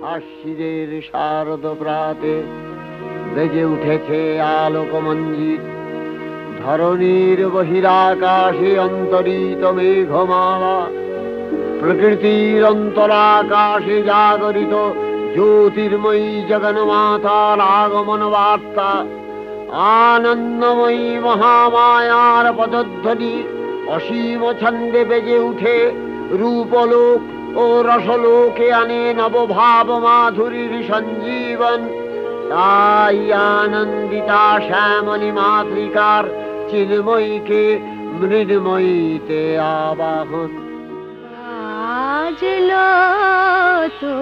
আশ্বিনের শারদ প্রাতে বেজে উঠেছে আলোকমঞ্জিত, ধরণীর বহিরাকাশে অন্তরিত মেঘমালা, প্রকৃতির অন্তরাকাশে জাগরিত জ্যোতির্ময়ী জগন্মাতার আগমন বার্তা, আনন্দময়ী মহামায়ার পদধ্বনি অসীম ছন্দে বেজে উঠে রূপলোক ও রসলোকে আনে নবভাব মাধুরীর সঞ্জীবন। তাই আনন্দিতা শ্যামলী মাতৃকার চিন্ময়ীকে মৃন্ময়ীতে আবাহন। আজলো তো